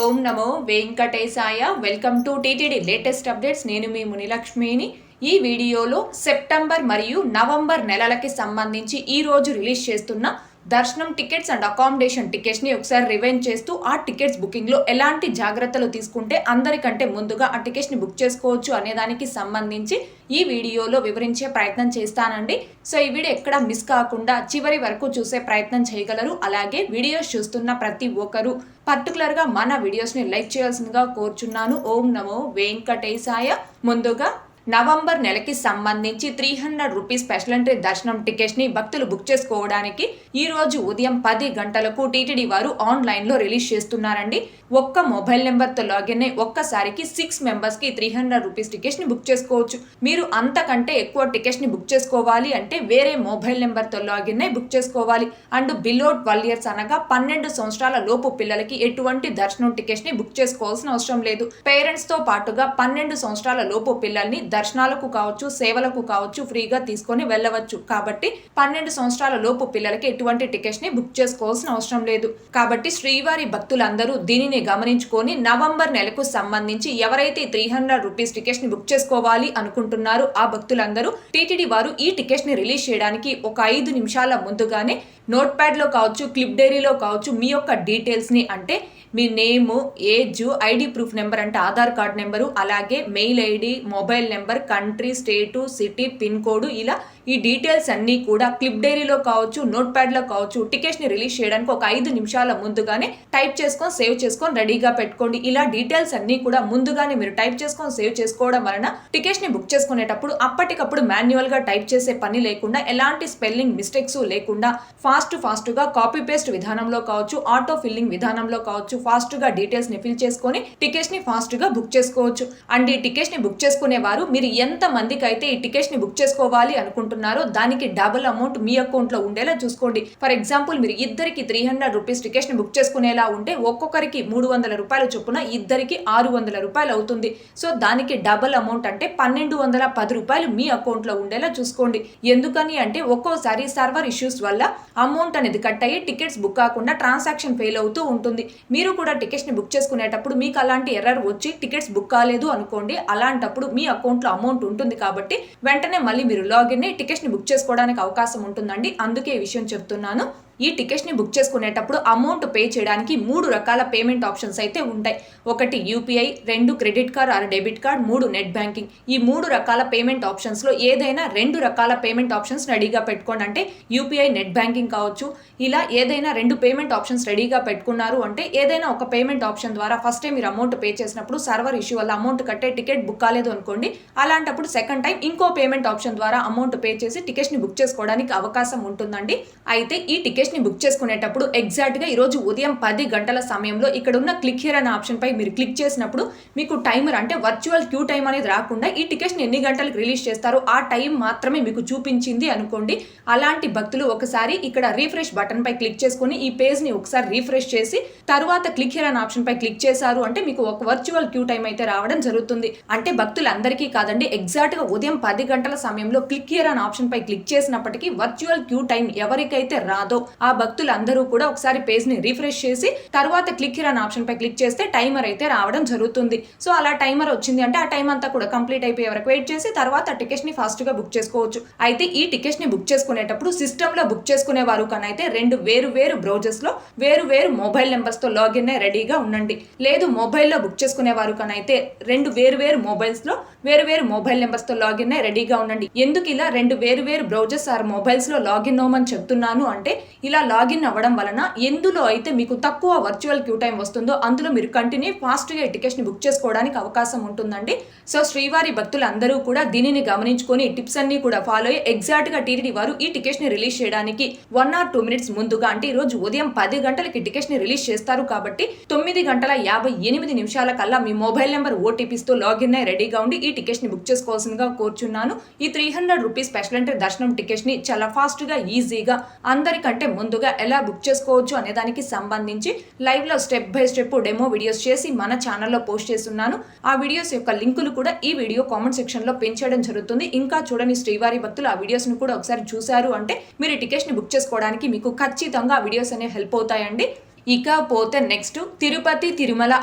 Om Namo Venkatesaya. Welcome to TTD latest updates. నేను మీ మునిలక్ష్మిని. ఈ వీడియోలో సెప్టెంబర్ మరియు నవంబర్ నెలలకి సంబంధించి ఈ రోజు రిలీజ్ చేస్తున్న దర్శనం టికెట్స్ అండ్ అకామిడేషన్ టికెట్స్ని ఒకసారి రివైండ్ చేస్తూ ఆ టికెట్స్ బుకింగ్లో ఎలాంటి జాగ్రత్తలు తీసుకుంటే అందరికంటే ముందుగా ఆ టికెట్స్ని బుక్ చేసుకోవచ్చు అనే దానికి సంబంధించి ఈ వీడియోలో వివరించే ప్రయత్నం చేస్తానండి. సో ఈ వీడియో ఎక్కడ మిస్ కాకుండా చివరి వరకు చూసే ప్రయత్నం చేయగలరు. అలాగే వీడియోస్ చూస్తున్న ప్రతి ఒక్కరు పర్టికులర్గా మన వీడియోస్ని లైక్ చేయాల్సిందిగా కోరుచున్నాను. ఓం నమో వెంకటేశాయ. ముందుగా నవంబర్ నెలకి సంబంధించి 300 రూపీస్ స్పెషల్ ఎంట్రీ దర్శనం టికెట్స్ని భక్తులు బుక్ చేసుకోవడానికి ఈ రోజు ఉదయం 10 గంటలకు టీటీడీ వారు ఆన్లైన్లో రిలీజ్ చేస్తున్నారండి. ఒక్క మొబైల్ నెంబర్తో లాగిన్ అయ్యి ఒక్కసారికి 6 మెంబర్స్కి 300 రూపీస్ టికెట్స్ని బుక్ చేసుకోవచ్చు. మీరు అంతకంటే ఎక్కువ టికెట్స్ని బుక్ చేసుకోవాలి అంటే వేరే మొబైల్ నెంబర్తో లాగిన్ అయ్యి బుక్ చేసుకోవాలి. అండ్ బిలో 12 ఇయర్స్ అనగా 12 సంవత్సరాల లోపు పిల్లలకి ఎటువంటి దర్శనం టికెట్స్ని బుక్ చేసుకోవాల్సిన అవసరం లేదు. పేరెంట్స్తో పాటుగా 12 సంవత్సరాల లోపు పిల్లల్ని దర్శనాలకు కావచ్చు, సేవలకు కావచ్చు ఫ్రీగా తీసుకొని వెళ్ళవచ్చు. కాబట్టి 12 సంవత్సరాల లోపు పిల్లలకి ఎటువంటి టికెట్స్ ని బుక్ చేసుకోవాల్సిన అవసరం లేదు. కాబట్టి శ్రీవారి భక్తులందరూ దీనిని గమనించుకొని నవంబర్ నెలకు సంబంధించి ఎవరైతే 300 రూపీస్ టికెట్స్ ని బుక్ చేసుకోవాలి అనుకుంటున్నారో ఆ భక్తులందరూ టీటీడీ వారు ఈ టికెట్స్ ని రిలీజ్ చేయడానికి ఒక 5 నిమిషాల ముందుగానే నోట్ ప్యాడ్ లో కావచ్చు, క్లిప్ డైరీలో కావచ్చు మీ యొక్క డీటెయిల్స్ ని అంటే మీ name, age, ID proof number అంటే ఆధార్ కార్డ్ నెంబరు, అలాగే mail ID, mobile number, country, state, city, pin code ఇలా ఈ డీటెయిల్స్ అన్నీ కూడా క్లిప్ డైరీలో కావచ్చు, నోట్ ప్యాడ్లో కావచ్చు టికెట్స్ని రిలీజ్ చేయడానికి ఒక 5 నిమిషాల ముందుగానే టైప్ చేసుకొని సేవ్ చేసుకొని రెడీగా పెట్టుకోండి. ఇలా డీటెయిల్స్ అన్నీ కూడా ముందుగానే మీరు టైప్ చేసుకొని సేవ్ చేసుకోవడం వలన టికెట్స్ని బుక్ చేసుకునేటప్పుడు అప్పటికప్పుడు మాన్యువల్గా టైప్ చేసే పని లేకుండా, ఎలాంటి స్పెల్లింగ్ మిస్టేక్స్ లేకుండా ఫాస్ట్గా కాపీ పేస్ట్ విధానంలో కావచ్చు, ఆటో ఫిల్లింగ్ విధానంలో కావచ్చు ఫాస్ట్గా డీటెయిల్స్ని ఫిల్ చేసుకొని టికెట్స్ని ఫాస్ట్గా బుక్ చేసుకోవచ్చు. అండ్ ఈ టికెట్స్ని బుక్ చేసుకునేవారు మీరు ఎంత మందికి అయితే ఈ టికెట్స్ని బుక్ చేసుకోవాలి అనుకుంటున్నారో దానికి డబుల్ అమౌంట్ మీ అకౌంట్లో ఉండేలా చూసుకోండి. ఫర్ ఎగ్జాంపుల్ మీరు ఇద్దరికి 300 రూపీస్ టికెట్స్ని బుక్ చేసుకునేలా ఉంటే ఒక్కొక్కరికి 300 రూపాయలు చొప్పున ఇద్దరికి 600 రూపాయలు అవుతుంది. సో దానికి డబుల్ అమౌంట్ అంటే 1210 రూపాయలు మీ అకౌంట్లో ఉండేలా చూసుకోండి. ఎందుకని అంటే ఒక్కోసారి సర్వర్ ఇష్యూస్ వల్ల అమౌంట్ అనేది కట్ అయ్యి టికెట్స్ బుక్ కాకుండా ట్రాన్సాక్షన్ ఫెయిల్ అవుతూ ఉంటుంది. మీరు కూడా టికెట్స్ని బుక్ చేసుకునేటప్పుడు మీకు అలాంటి ఎర్రర్ వచ్చి టికెట్స్ బుక్ కాలేదు అనుకోండి, అలాంటప్పుడు మీ అకౌంట్లో అమౌంట్ ఉంటుంది కాబట్టి వెంటనే మళ్ళీ మీరు లాగిన్ అయ్యి టికెట్స్ని బుక్ చేసుకోవడానికి అవకాశం ఉంటుందండి. అందుకే ఈ విషయం చెప్తున్నాను. ఈ టికెట్స్ని బుక్ చేసుకునేటప్పుడు అమౌంట్ పే చేయడానికి 3 రకాల పేమెంట్ ఆప్షన్స్ అయితే ఉంటాయి. ఒకటి UPI, 2 credit card or debit card, 3 net banking. ఈ 3 రకాల పేమెంట్ ఆప్షన్స్లో ఏదైనా 2 రకాల పేమెంట్ ఆప్షన్స్ రెడీగా పెట్టుకోండి. అంటే యూపీఐ, నెట్ బ్యాంకింగ్ కావచ్చు. ఇలా ఏదైనా 2 పేమెంట్ ఆప్షన్స్ రెడీగా పెట్టుకున్నారు అంటే ఏదైనా ఒక పేమెంట్ ఆప్షన్ ద్వారా ఫస్ట్ టైం మీరు అమౌంట్ పే చేసినప్పుడు సర్వర్ ఇష్యూ వల్ల అమౌంట్ కట్టే టికెట్ బుక్ కాలేదు అనుకోండి, అలాంటప్పుడు సెకండ్ టైం ఇంకో పేమెంట్ ఆప్షన్ ద్వారా అమౌంట్ పే చేసి టికెట్స్ని బుక్ చేసుకోవడానికి అవకాశం ఉంటుందండి. అయితే ఈ టికెట్స్ని బుక్ చేసుకునేటప్పుడు ఎగ్జాక్ట్గా ఈరోజు ఉదయం 10 గంటల సమయంలో ఇక్కడ ఉన్న క్లిక్ హియర్ అనే ఆప్షన్ పై మీరు క్లిక్ చేసినప్పుడు మీకు టైమర్ అంటే వర్చువల్ క్యూ టైం అనేది రాకుండా ఈ టికెట్స్ని ఎన్ని గంటలకు రిలీజ్ చేస్తారో ఆ టైం మాత్రమే మీకు చూపించింది అనుకోండి. అలాంటి భక్తులు ఒకసారి ఇక్కడ రీఫ్రెష్ బటన్ పై క్లిక్ చేసుకుని ఈ పేజ్ని ఒకసారి రీఫ్రెష్ చేసి తర్వాత క్లిక్ హియర్ అనే ఆప్షన్ పై క్లిక్ చేశారు అంటే మీకు ఒక వర్చువల్ క్యూ టైం అయితే రావడం జరుగుతుంది. అంటే భక్తులందరికీ కాదండి, ఎగ్జాక్ట్గా ఉదయం 10 గంటల సమయంలో క్లిక్ హియర్ అనే ఆప్షన్ పై క్లిక్ చేసినప్పటికీ వర్చువల్ క్యూ టైం ఎవరికైతే రాదో ఆ భక్తులందరూ కూడా ఒకసారి పేజ్ ని రిఫ్రెష్ చేసి తర్వాత క్లిక్ హియర్ అనే ఆప్షన్ పై క్లిక్ చేస్తే టైమర్ అయితే రావడం జరుగుతుంది. సో అలా టైమర్ వచ్చింది అంటే ఆ టైం అంతా కూడా కంప్లీట్ అయిపోయే వరకు వెయిట్ చేసి తర్వాత టికెట్స్ ని ఫాస్ట్ గా బుక్ చేసుకోవచ్చు. అయితే ఈ టికెట్స్ ని బుక్ చేసుకునేటప్పుడు సిస్టమ్ లో బుక్ చేసుకునే వారు కనైతే 2 వేరు బ్రౌజర్స్ లో వేరు మొబైల్ నెంబర్స్ తో లాగిన్ అయ్యి రెడీగా ఉండండి. లేదు మొబైల్లో బుక్ చేసుకునే వారు కనైతే 2 వేరు మొబైల్స్ లో వేరు మొబైల్ నెంబర్స్ తో లాగిన్ అయ్యి రెడీగా ఉండండి. ఎందుకు ఇలా 2 వేరు బ్రౌజర్స్ ఆర్ మొబైల్స్ లో లాగిన్ అవ్వమని చెప్తున్నాను అంటే ఇలా లాగిన్ అవ్వడం వలన ఎందులో అయితే మీకు తక్కువ వర్చువల్ క్యూ టైం వస్తుందో అందులో మీరు కంటిన్యూ ఫాస్ట్గా టికెట్స్ ని బుక్ చేసుకోవడానికి అవకాశం ఉంటుందండి. సో శ్రీవారి భక్తులు అందరూ కూడా దీనిని గమనించుకొని టిప్స్ అన్ని కూడా ఫాలో అయ్యి ఎగ్జాక్ట్ గా టీటీడీ వారు ఈ టికెట్స్ ని రిలీజ్ చేయడానికి 1 or 2 minutes ముందుగా అంటే ఈ రోజు ఉదయం 10 గంటలకి టికెట్స్ ని రిలీజ్ చేస్తారు కాబట్టి 9:58 కల్లా మీ మొబైల్ నెంబర్ ఓటీపీస్ తో లాగిన్ అయ్యి రెడీగా ఉండి ఈ టికెట్స్ ని బుక్ చేసుకోవాల్సిందిగా కోరుచున్నాను. ఈ 300 రూపీస్ స్పెషల్ ఎంట్రీ దర్శనం టికెట్స్ ని చాలా ఫాస్ట్ గా ఈజీగా అందరికంటే ముందుగా ఎలా బుక్ చేసుకోవచ్చు అనే దానికి సంబంధించి లైవ్ లో step by step demo videos చేసి మన ఛానల్లో పోస్ట్ చేస్తున్నాను. ఆ వీడియోస్ యొక్క లింకులు కూడా ఈ వీడియో కామెంట్ సెక్షన్ లో పిన్ చేయడం జరుగుతుంది. ఇంకా చూడని శ్రీవారి భక్తులు ఆ వీడియోస్ ను కూడా ఒకసారి చూశారు అంటే మీరు టికెట్స్ ని బుక్ చేసుకోవడానికి మీకు ఖచ్చితంగా ఆ వీడియోస్ అనేవి హెల్ప్ అవుతాయండి. ఇకపోతే నెక్స్ట్ తిరుపతి తిరుమల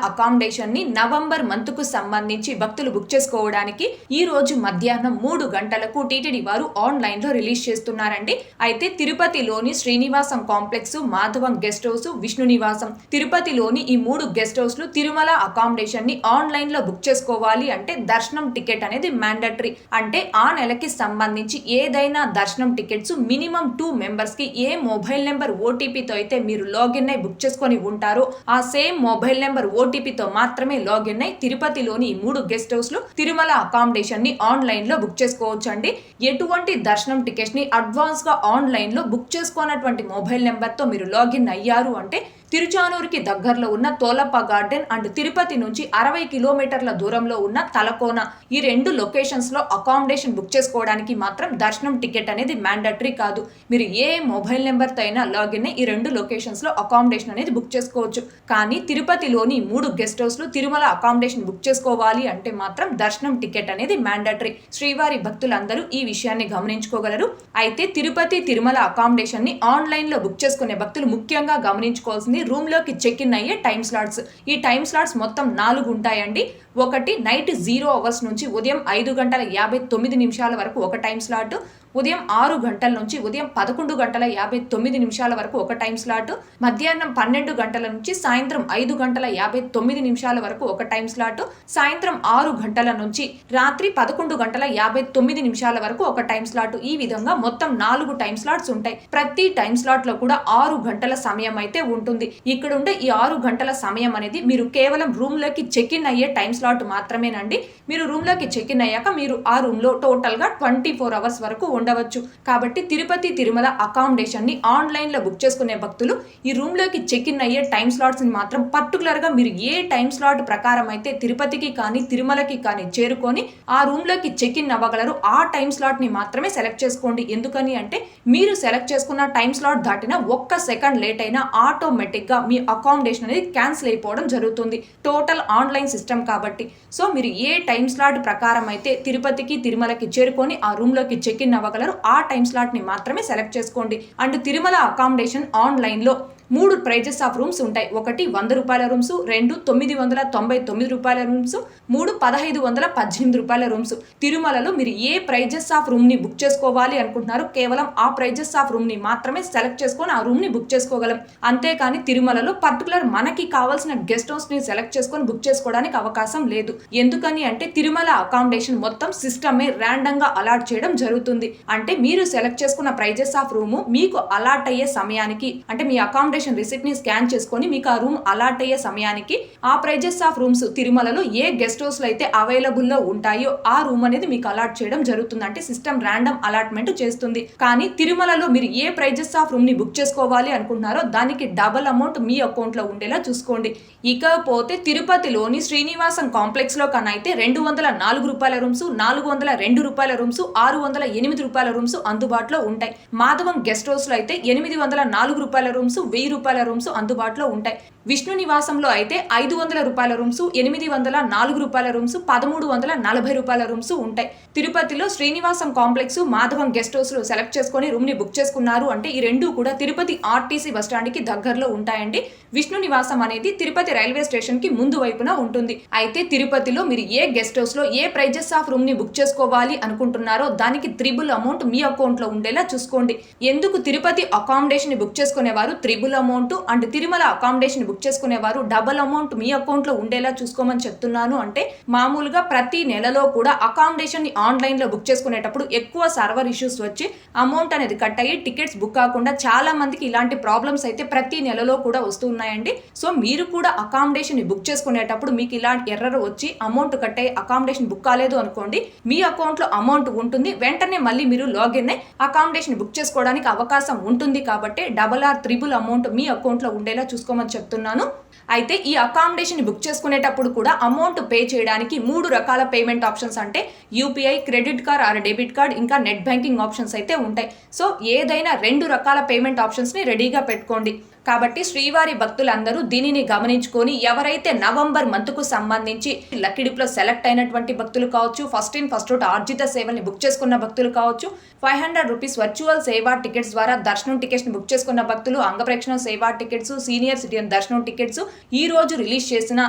అకామిడేషన్ ని నవంబర్ మంత్ కు సంబంధించి భక్తులు బుక్ చేసుకోవడానికి ఈ రోజు మధ్యాహ్నం 3 గంటలకు టీటీడీ వారు ఆన్లైన్ లో రిలీజ్ చేస్తున్నారండి. అయితే తిరుపతిలోని Srinivasam complex, Madhavam guest house, Vishnu Nivasam, తిరుపతిలోని ఈ 3 గెస్ట్ హౌస్ లు తిరుమల అకామిడేషన్ ని ఆన్లైన్ లో బుక్ చేసుకోవాలి అంటే దర్శనం టికెట్ అనేది మ్యాండటరీ. అంటే ఆ నెలకి సంబంధించి ఏదైనా దర్శనం టికెట్స్ మినిమం 2 మెంబర్స్ కి ఏ మొబైల్ నెంబర్ ఓటీపీతో అయితే మీరు లాగిన్ అయి బుక్ చేసుకొని ఉంటారో ఆ సేమ్ మొబైల్ నెంబర్ ఓటీపీతో మాత్రమే లాగిన్ అయి తిరుపతిలోని 3 గెస్ట్ హౌస్ లో తిరుమల అకామిడేషన్ ని ఆన్లైన్ లో బుక్ చేసుకోవచ్చండి. ఎటువంటి దర్శనం టికెట్స్ ని అడ్వాన్స్ గా ఆన్లైన్ లో బుక్ చేసుకున్నటువంటి మొబైల్ నెంబర్ తో మీరు లాగిన్ అయ్యారు అంటే తిరుచానూరుకి దగ్గరలో ఉన్న తోలప్ప గార్డెన్ అండ్ తిరుపతి నుంచి 60 కిలోమీటర్ల దూరంలో ఉన్న తలకోన ఈ 2 లొకేషన్స్ లో అకామిడేషన్ బుక్ చేసుకోవడానికి మాత్రం దర్శనం టికెట్ అనేది మ్యాండటరీ కాదు. మీరు ఏ మొబైల్ నెంబర్ తో అయినా లాగిన్ ఈ 2 లొకేషన్స్ లో అకామిడేషన్ అనేది బుక్ చేసుకోవచ్చు. కానీ తిరుపతిలోని 3 గెస్ట్ హౌస్ లో తిరుమల అకామిడేషన్ బుక్ చేసుకోవాలి అంటే మాత్రం దర్శనం టికెట్ అనేది మ్యాండటరీ. శ్రీవారి భక్తులందరూ ఈ విషయాన్ని గమనించుకోగలరు. అయితే తిరుపతి తిరుమల అకామిడేషన్ ని ఆన్లైన్ లో బుక్ చేసుకునే భక్తులు ముఖ్యంగా గమనించుకోవాల్సింది రూమ్ లోకి చెక్ ఇన్ అయ్యే టైం స్లాట్స్. ఈ టైం స్లాట్స్ మొత్తం 4 ఉంటాయండి. ఒకటి నైట్ 0 అవర్స్ నుంచి ఉదయం 5:59 వరకు ఒక టైం స్లాట్, ఉదయం 6 గంటల నుంచి ఉదయం 11:59 వరకు ఒక టైం స్లాట్, మధ్యాహ్నం 12 గంటల నుంచి సాయంత్రం 5:59 వరకు ఒక టైం స్లాట్, సాయంత్రం 6 గంటల నుంచి రాత్రి 11:59 వరకు ఒక టైం స్లాట్. ఈ విధంగా మొత్తం 4 టైం స్లాట్స్ ఉంటాయి. ప్రతి టైం స్లాట్ లో కూడా 6 గంటల సమయం అయితే ఉంటుంది. ఇక్కడ ఉండే ఈ 6 గంటల సమయం అనేది మీరు కేవలం రూమ్ లోకి చెక్ ఇన్ అయ్యే టైం స్లాట్ మాత్రమేనండి. మీరు రూమ్ లోకి చెక్ ఇన్ అయ్యాక మీరు ఆ రూమ్ లో టోటల్ గా 24 అవర్స్ వరకు ఉండవచ్చు. కాబట్టి తిరుపతి తిరుమల అకామిడేషన్ ని ఆన్లైన్ లో బుక్ చేసుకునే భక్తులు ఈ రూమ్ లోకి చెక్ ఇన్ అయ్యే టైం స్లాట్స్ ని మాత్రం పర్టికులర్ గా మీరు ఏ టైం స్లాట్ ప్రకారం అయితే తిరుపతికి కానీ తిరుమలకి కానీ చేరుకొని ఆ రూమ్ లోకి చెక్ ఇన్ అవ్వగలరు ఆ టైం స్లాట్ ని మాత్రమే సెలెక్ట్ చేసుకోండి. ఎందుకని అంటే మీరు సెలెక్ట్ చేసుకున్న టైం స్లాట్ దాటిన 1 సెకండ్ లేట్ అయినా ఆటోమేటిక్ గా మీ అకామిడేషన్ అనేది క్యాన్సిల్ అయిపోవడం జరుగుతుంది. టోటల్ ఆన్లైన్ సిస్టమ్ కాబట్టి. సో మీరు ఏ టైం స్లాట్ ప్రకారం అయితే తిరుపతికి తిరుమలకి చేరుకొని ఆ రూమ్ లోకి చెక్ ఇన్ అవ్వగలరు ఆ టైం స్లాట్ ని మాత్రమే సెలెక్ట్ చేసుకోండి. అండ్ తిరుమల అకామిడేషన్ ఆన్లైన్ లో 3 ప్రైజెస్ ఆఫ్ రూమ్స్ ఉంటాయి. ఒకటి 100 రూపాయల రూమ్స్, 2 999 రూపాయల రూమ్స్, 3 1518 రూపాయల రూమ్స్. తిరుమలలో మీరు ఏ ప్రైజెస్ ఆఫ్ రూమ్ ని బుక్ చేసుకోవాలి అనుకుంటున్నారో కేవలం ఆ ప్రైజెస్ ఆఫ్ రూమ్ ని మాత్రమే సెలెక్ట్ చేసుకొని ఆ రూమ్ ని బుక్ చేసుకోగలం. అంతేకాని తిరుమలలో పర్టికులర్ మనకి కావాల్సిన గెస్ట్ హౌస్ ని సెలెక్ట్ చేసుకొని బుక్ చేసుకోవడానికి అవకాశం లేదు. ఎందుకని అంటే తిరుమల అకామిడేషన్ మొత్తం సిస్టమే ర్యాండమ్ గా అలాట్ చేయడం జరుగుతుంది. అంటే మీరు సెలెక్ట్ చేసుకున్న ప్రైజెస్ ఆఫ్ రూమ్ మీకు అలాట్ అయ్యే సమయానికి అంటే మీ అకామిడేషన్ రిసిప్ట్ ని స్కాన్ చేసుకొని మీకు ఆ రూమ్ అలాట్ అయ్యే సమయానికి ఆ ప్రైజెస్ ఆఫ్ రూమ్స్ తిరుమలలో ఏ గెస్ట్ హౌస్ లో అయితే అవైలబుల్ లో ఉంటాయో ఆ రూమ్ అనేది మీకు అలాట్ చేయడం జరుగుతుంది. అంటే సిస్టమ్ ర్యాండమ్ అలాట్మెంట్ చేస్తుంది. కానీ తిరుమలలో మీరు ఏ ప్రైజెస్ ఆఫ్ రూమ్ ని బుక్ చేసుకోవాలి అనుకుంటున్నారో దానికి డబుల్ అమౌంట్ మీ అకౌంట్ లో ఉండేలా చూసుకోండి. ఇకపోతే తిరుపతిలోని శ్రీనివాసం కాంప్లెక్స్ లో కన్నా అయితే 204 రూపాయల రూమ్స్, 402 రూపాయల రూమ్స్, 608 రూపాయల రూమ్స్ అందుబాటులో ఉంటాయి. మాధవం గెస్ట్ హౌస్ లో అయితే 804 రూపాయల రూమ్స్, 1000 రూపాయల రూమ్స్ అందుబాటులో ఉంటాయి. విష్ణు నివాసంలో అయితే 500 రూపాయల రూమ్స్, 804 రూపాయల రూమ్స్, 1340 రూపాయల రూమ్స్ ఉంటాయి. తిరుపతిలో Srinivasam complex, Madhavam guest house లో సెలెక్ట్ చేసుకొని రూమ్ ని బుక్ చేసుకున్నారు అంటే ఈ రెండు కూడా తిరుపతి ఆర్టీసీ బస్ స్టాండ్ కి దగ్గరలో ఉంటాయండి. విష్ణు నివాసం అనేది తిరుపతి రైల్వే స్టేషన్ కి ముందు వైపున ఉంటుంది. అయితే తిరుపతిలో మీరు ఏ గెస్ట్ హౌస్ లో ఏ ప్రైజెస్ ఆఫ్ రూమ్ ని బుక్ చేసుకోవాలి అనుకుంటున్నారో దానికి త్రిబుల్ అమౌంట్ మీ అకౌంట్ లో ఉండేలా చూసుకోండి. ఎందుకు తిరుపతి అకామిడేషన్ ని బుక్ చేసుకునేవారు triple amount and Tirumala accommodation book చేసుకునేవారు డబుల్ అమౌంట్ మీ అకౌంట్ లో ఉండేలా చూసుకోమని చెప్తున్నాను. అంటే మామూలుగా ప్రతి నెలలో కూడా అకామిడేషన్ ని ఆన్లైన్ లో బుక్ చేసుకునేటప్పుడు ఎక్కువ సర్వర్ ఇష్యూస్ వచ్చి అమౌంట్ అనేది కట్ అయ్యి టికెట్స్ బుక్ కాకుండా చాలా మందికి ఇలాంటి ప్రాబ్లమ్స్ అయితే ప్రతి నెలలో కూడా వస్తున్నాయండి. సో మీరు కూడా అకామిడేషన్ ని బుక్ చేసుకునేటప్పుడు మీకు ఇలాంటి ఎర్రర్ వచ్చి అమౌంట్ కట్ అయ్యి అకామిడేషన్ బుక్ కాలేదు అనుకోండి, మీ అకౌంట్ లో అమౌంట్ ఉంటుంది. వెంటనే మళ్ళీ మీరు లాగిన్ అయ్యి అకామిడేషన్ బుక్ చేసుకోవడానికి అవకాశం ఉంటుంది. కాబట్టి డబుల్ ఆర్ త్రిబుల్ అమౌంట్ మీ అకౌంట్ లో ఉండేలా చూసుకోమని చెప్తున్నాను. అయితే ఈ అకామిడేషన్ బుక్ చేసుకునేటప్పుడు కూడా అమౌంట్ పే చేయడానికి 3 రకాల పేమెంట్ ఆప్షన్స్ అంటే UPI, credit card or debit card, ఇంకా నెట్ బ్యాంకింగ్ ఆప్షన్స్ అయితే ఉంటాయి. సో ఏదైనా 2 రకాల పేమెంట్ ఆప్షన్స్ ని రెడీగా పెట్టుకోండి. కాబట్టి శ్రీవారి భక్తులందరూ దీనిని గమనించుకొని ఎవరైతే నవంబర్ మంత్ కు సంబంధించి లక్కీ డిప్ లో సెలెక్ట్ అయినటువంటి భక్తులు కావచ్చు, ఫస్ట్ ఇన్ ఫస్ట్ అవుట్ ఆర్జిత సేవల్ని బుక్ చేసుకున్న భక్తులు కావచ్చు, 500 రూపీస్ వర్చువల్ సేవా టికెట్స్ ద్వారా దర్శనం టికెట్స్ ని బుక్ చేసుకున్న భక్తులు, అంగప్రేక్షణ సేవా టికెట్స్, సీనియర్ సిటిజన్ దర్శనం టికెట్స్, ఈ రోజు రిలీజ్ చేసిన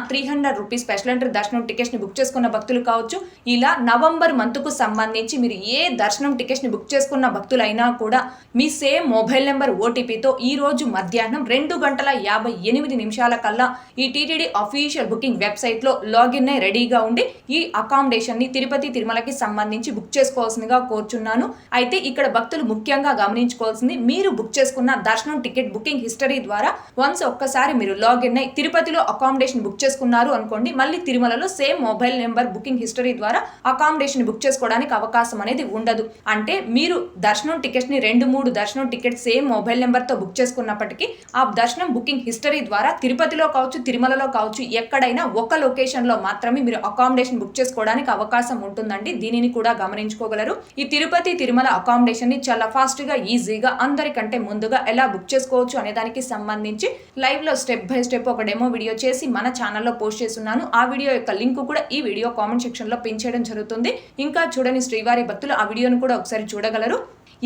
300 రూపీస్ స్పెషల్ ఎంట్రీ దర్శనం టికెట్స్ ని బుక్ చేసుకున్న భక్తులు కావచ్చు. ఇలా నవంబర్ మంత్ కు సంబంధించి మీరు ఏ దర్శనం టికెట్స్ ని బుక్ చేసుకున్న భక్తులైనా కూడా మీ సేమ్ మొబైల్ నెంబర్ ఓటీపీతో ఈ రోజు మధ్యాహ్నం 2:58 కల్లా ఈ టీటీడీ అఫీషియల్ బుకింగ్ వెబ్సైట్ లో లాగిన్ అయి రెడీగా ఉండి ఈ అకామిడేషన్ ని తిరుపతి తిరుమలకి సంబంధించి బుక్ చేసుకోవాల్సిందిగా కోరుచున్నాను. అయితే ఇక్కడ భక్తులు ముఖ్యంగా గమనించుకోవాల్సింది, మీరు బుక్ చేసుకున్న దర్శనం టికెట్ బుకింగ్ హిస్టరీ ద్వారా వన్స్ ఒక్కసారి మీరు లాగిన్ అయి తిరుపతిలో అకామిడేషన్ బుక్ చేసుకున్నారు అనుకోండి, మళ్ళీ తిరుమలలో same mobile number booking history ద్వారా అకామిడేషన్ బుక్ చేసుకోవడానికి అవకాశం అనేది ఉండదు. అంటే మీరు దర్శనం టికెట్స్ ని 2-3 దర్శనం టికెట్స్ సేమ్ మొబైల్ నెంబర్ తో బుక్ చేసుకున్నప్పటికీ ఆ దర్శనం బుకింగ్ హిస్టరీ ద్వారా తిరుపతిలో కావచ్చు, తిరుమలలో కావచ్చు, ఎక్కడైనా ఒక లొకేషన్ లో మాత్రమే మీరు అకామిడేషన్ బుక్ చేసుకోవడానికి అవకాశం ఉంటుందండి. దీనిని కూడా గమనించుకోగలరు. ఈ తిరుపతి తిరుమల అకామిడేషన్ ని చాలా ఫాస్ట్ గా ఈజీగా అందరికంటే ముందుగా ఎలా బుక్ చేసుకోవచ్చు అనే దానికి సంబంధించి లైవ్ లో స్టెప్ బై స్టెప్ ఒక డెమో వీడియో చేసి మన ఛానల్లో పోస్ట్ చేస్తున్నాను. ఆ వీడియో యొక్క లింక్ కూడా ఈ వీడియో కామెంట్ సెక్షన్ లో పిన్ చేయడం జరుగుతుంది. ఇంకా చూడని శ్రీవారి భక్తులు ఆ వీడియోను కూడా ఒకసారి చూడగలరు.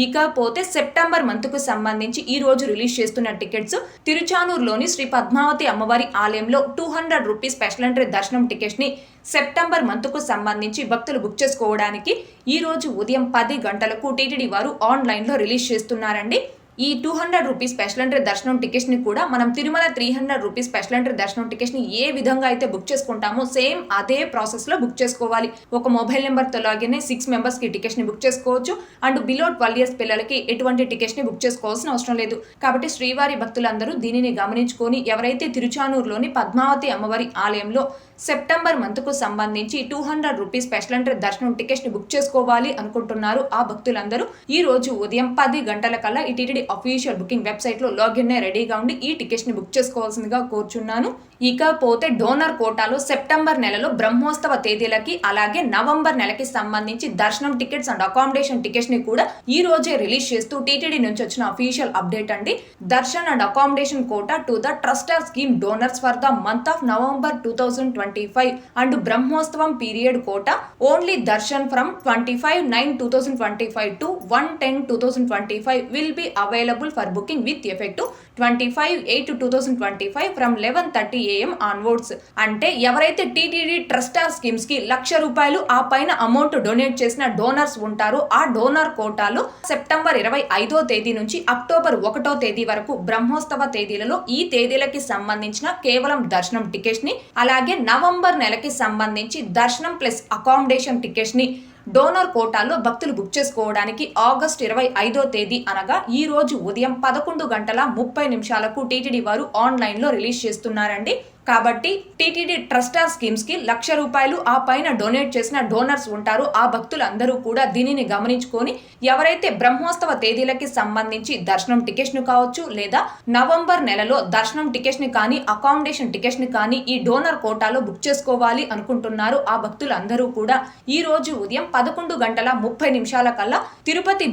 ఇకపోతే సెప్టెంబర్ మంత్ కు సంబంధించి ఈ రోజు రిలీజ్ చేస్తున్న టికెట్స్, తిరుచానూరులోని శ్రీ పద్మావతి అమ్మవారి ఆలయంలో 200 రూపీస్ స్పెషల్ ఎంట్రీ దర్శనం టికెట్స్ ని సెప్టెంబర్ మంత్ కు సంబంధించి భక్తులు బుక్ చేసుకోవడానికి ఈ రోజు ఉదయం 10 గంటలకు టీటీడీ వారు ఆన్లైన్ లో రిలీజ్ చేస్తున్నారండి. ఈ 200 రూపీస్ స్పెషల్ ఎంట్రీ దర్శనం టికెట్స్ ని కూడా మనం తిరుమల 300 రూపీస్ స్పెషల్ ఎంట్రీ దర్శనం టికెట్స్ ని ఏ విధంగా అయితే బుక్ చేసుకుంటామో సేమ్ అదే ప్రాసెస్ లో బుక్ చేసుకోవాలి. ఒక మొబైల్ నెంబర్ తో లాగిన్ 6 మెంబర్స్ కి టికెట్స్ ని బుక్ చేసుకోవచ్చు. అండ్ బిలో 12 ఇయర్స్ పిల్లలకి ఎటువంటి టికెట్స్ ని బుక్ చేసుకోవాల్సిన అవసరం లేదు. కాబట్టి శ్రీవారి భక్తులందరూ దీనిని గమనించుకొని ఎవరైతే తిరుచానూరులోని పద్మావతి అమ్మవారి ఆలయంలో సెప్టెంబర్ మంత్ కు సంబంధించి 200 రూపీస్ స్పెషల్ ఎంట్రీ దర్శనం టికెట్స్ ని బుక్ చేసుకోవాలి అనుకుంటున్నారు ఆ భక్తులందరూ ఈ రోజు ఉదయం 10 గంటల కల్లా ఈ టీటీడీ అఫీషియల్ బుకింగ్ వెబ్సైట్ లో లాగిన్ అయి రెడీగా ఉండి ఈ టికెట్స్ ని బుక్ చేసుకోవాల్సిందిగా కోరుచున్నాను. ఇకపోతే డోనర్ కోటాలో సెప్టెంబర్ నెలలో బ్రహ్మోత్సవ తేదీలకి అలాగే నవంబర్ నెలకి సంబంధించి దర్శనం టికెట్స్ అండ్ అకామిడేషన్ టికెట్స్ ని కూడా ఈ రోజే రిలీజ్ చేస్తూ టీటీడీ నుంచి వచ్చిన అఫీషియల్ అప్డేట్ అండి. Darshan and accommodation quota to the truster scheme donors for the month of November 2025 and Brahmotsavam period quota only darshan from 25/9/2025 to 1/10/2025 will be available for booking with effect to 25/8/2025 from 11:30 AM onwards. అంటే ఎవరైతే TTD ట్రస్టార్ schemes కి ₹1,00,000 ఆ పైన amount donate చేసిన donors ఉంటారో ఆ donor కోటాలో September 25వ తేదీ నుంచి అక్టోబర్ 1వ తేదీ వరకు బ్రహ్మోత్సవ తేదీలలో ఈ తేదీలకి సంబంధించిన కేవలం దర్శనం టికెట్స్ ని అలాగే నవంబర్ నెలకి సంబంధించి దర్శనం ప్లస్ అకామిడేషన్ టికెట్స్ ని డోనర్ కోటాలో భక్తులు బుక్ చేసుకోవడానికి ఆగస్టు 25వ తేదీ అనగా ఈ రోజు ఉదయం 11:30 టీటీడీ వారు ఆన్లైన్ లో రిలీజ్ చేస్తున్నారండి. కాబట్టి టీటీడీ ట్రస్టార్ స్కీమ్స్ కి ₹1,00,000 ఆ పైన డొనేట్ చేసిన డోనర్స్ ఉంటారు ఆ భక్తులందరూ కూడా దీనిని గమనించుకొని ఎవరైతే బ్రహ్మోత్సవ తేదీలకి సంబంధించి దర్శనం టికెట్స్ ను కావచ్చు లేదా నవంబర్ నెలలో దర్శనం టికెట్స్ ని కానీ అకామిడేషన్ టికెట్స్ ని కానీ ఈ డోనర్ కోటాలో బుక్ చేసుకోవాలి అనుకుంటున్నారు ఆ భక్తులందరూ కూడా ఈ రోజు ఉదయం 11:30 కల్లా తిరుపతి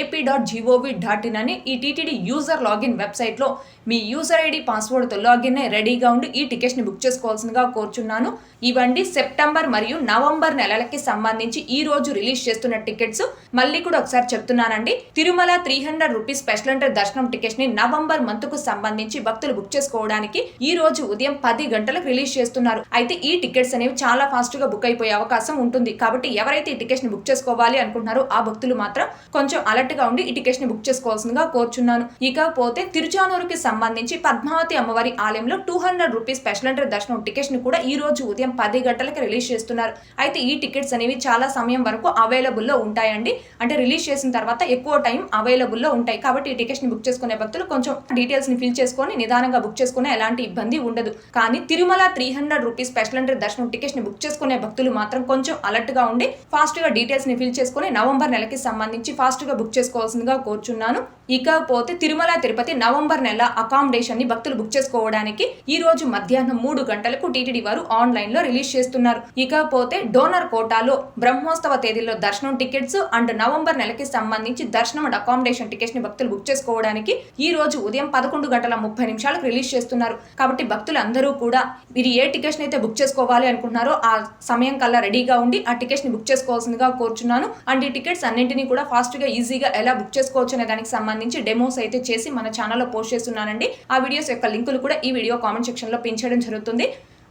balaji.ap.gov.in అని ఈ టీటీడీ యూజర్ లాగిన్ వెబ్సైట్ లో మీ యూజర్ ఐడి పాస్వర్డ్ తో లాగిన్ అయి రెడీగా ఉండి ఈ టికెట్స్ ని బుక్ చేసుకోవాల్సిందిగా కోరుచున్నాను. ఇవండి సెప్టెంబర్ మరియు నవంబర్ నెలలకి సంబంధించి ఈ రోజు రిలీజ్ చేస్తున్న టికెట్స్. మళ్ళీ కూడా ఒకసారి చెప్తున్నానండి, తిరుమల 300 రూపీస్ స్పెషల్ ఎంట్రీ దర్శనం టికెట్స్ ని నవంబర్ మంత్ కు సంబంధించి భక్తులు బుక్ చేసుకోవడానికి ఈ రోజు ఉదయం 10 గంటలకు రిలీజ్ చేస్తున్నారు. అయితే ఈ టికెట్స్ అనేవి చాలా ఫాస్ట్ గా బుక్ అయిపోయే అవకాశం ఉంటుంది. కాబట్టి ఎవరైతే ఈ టికెట్స్ ని బుక్ చేసుకోవాలి అనుకుంటున్నారో ఆ భక్తులు మాత్రం కొంచెం అలర్ట్ గా ఉండి ఈ టికెట్స్ ని బుక్ చేసుకోవాల్సిందిగా కోరుచున్నాను. ఇకపోతే తిరుచానూరుకి సంబంధించి పద్మావతి అమ్మవారి ఆలయంలో 200 రూపీస్ స్పెషల్ ఎంట్రీ దర్శనం టికెట్స్ ని కూడా ఈ రోజు ఉదయం 10 గంటలకు రిలీజ్ చేస్తున్నారు. అయితే ఈ టికెట్స్ అనేవి చాలా సమయం వరకు అవైలబుల్ లో ఉంటాయండి. అంటే రిలీజ్ చేసిన తర్వాత ఎక్కువ టైం అవైలబుల్ లో ఉంటాయి. కాబట్టి ఈ టికెట్స్ ని బుక్ చేసుకునే భక్తులు కొంచెం డీటెయిల్స్ ని ఫిల్ చేసుకొని నిదానంగా బుక్ చేసుకునే ఎలాంటి ఇబ్బంది ఉండదు. కానీ తిరుమల 300 రూపీస్ స్పెషల్ ఎంట్రీ దర్శనం టికెట్స్ ని బుక్ చేసుకునే భక్తులు మాత్రం కొంచెం అలర్ట్ గా ఉండి ఫాస్ట్ గా డీటెయిల్స్ ని ఫిల్ చేసుకుని నవంబర్ నెలకి సంబంధించి ఫాస్ట్ గా బుక్ చేసుకోవాల్సిందిగా కోరుచున్నాను. ఇకపోతే తిరుమల తిరుపతి నవంబర్ నెల అకామిడేషన్ ని భక్తులు బుక్ చేసుకోవడానికి ఈ రోజు మధ్యాహ్నం 3 గంటలకు టీటీడీ వారు ఆన్లైన్ లో రిలీజ్ చేస్తున్నారు. ఇకపోతే డోనర్ కోటాలో బ్రహ్మోత్సవ తేదీలో దర్శనం టికెట్స్ అండ్ నవంబర్ నెలకి సంబంధించి దర్శనం అండ్ అకామిడేషన్ టికెట్స్ ని భక్తులు బుక్ చేసుకోవడానికి ఈ రోజు ఉదయం 11:30 రిలీజ్ చేస్తున్నారు. కాబట్టి భక్తులు అందరూ కూడా మీరు ఏ టికెట్స్ అయితే బుక్ చేసుకోవాలి అనుకుంటున్నారో ఆ సమయం కల్లా రెడీగా ఉండి ఆ టికెట్స్ ని బుక్ చేసుకోవాల్సిందిగా కోరుచున్నాను. అండ్ ఈ టికెట్స్ అన్నింటినీ కూడా ఫాస్ట్ గా ఈజీగా ఎలా బుక్ చేసుకోవచ్చు అనే దానికి సంబంధించి డెమోస్ అయితే చేసి మన ఛానల్లో పోస్ట్ చేస్తున్నానండి. ఆ వీడియోస్ యొక్క లింకులు కూడా ఈ వీడియో కామెంట్ సెక్షన్ లో పిన్ చేయడం జరుగుతుంది.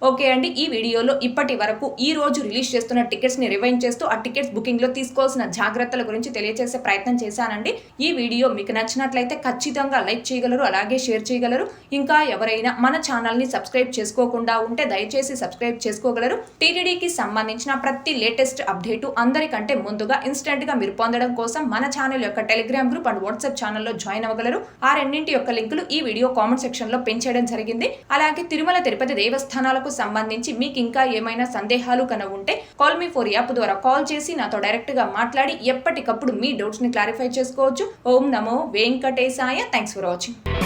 ఓకే అండి, ఈ వీడియోలో ఇప్పటి వరకు ఈ రోజు రిలీజ్ చేస్తున్న టికెట్స్ ని రివైండ్ చేస్తూ ఆ టికెట్స్ బుకింగ్ లో తీసుకోవాల్సిన జాగ్రత్తల గురించి తెలియజేసే ప్రయత్నం చేశానండి. ఈ వీడియో మీకు నచ్చినట్లయితే ఖచ్చితంగా లైక్ చేయగలరు, అలాగే షేర్ చేయగలరు. ఇంకా ఎవరైనా మన ఛానల్ ని సబ్స్క్రైబ్ చేసుకోకుండా ఉంటే దయచేసి సబ్స్క్రైబ్ చేసుకోగలరు. టీటీడీకి సంబంధించిన ప్రతి లేటెస్ట్ అప్డేటు అందరికంటే ముందుగా ఇన్స్టెంట్ గా మీరు పొందడం కోసం మన ఛానల్ యొక్క టెలిగ్రామ్ గ్రూప్ అండ్ వాట్సాప్ ఛానల్లో జాయిన్ అవ్వగలరు. ఆ రెండింటి యొక్క లింకులు ఈ వీడియో కామెంట్ సెక్షన్ లో పిన్ చేయడం జరిగింది. అలాగే తిరుమల తిరుపతి దేవస్థానాలకు సంబంధించి మీకు ఇంకా ఏమైనా సందేహాలు ఉంటే కాల్ మీ 4 యాప్ ద్వారా కాల్ చేసి నాతో డైరెక్ట్ గా మాట్లాడి ఎప్పటికప్పుడు మీ డౌట్స్ ని క్లారిఫై చేసుకోవచ్చు. ఓం నమో వెంకటేశాయ. Thanks for watching.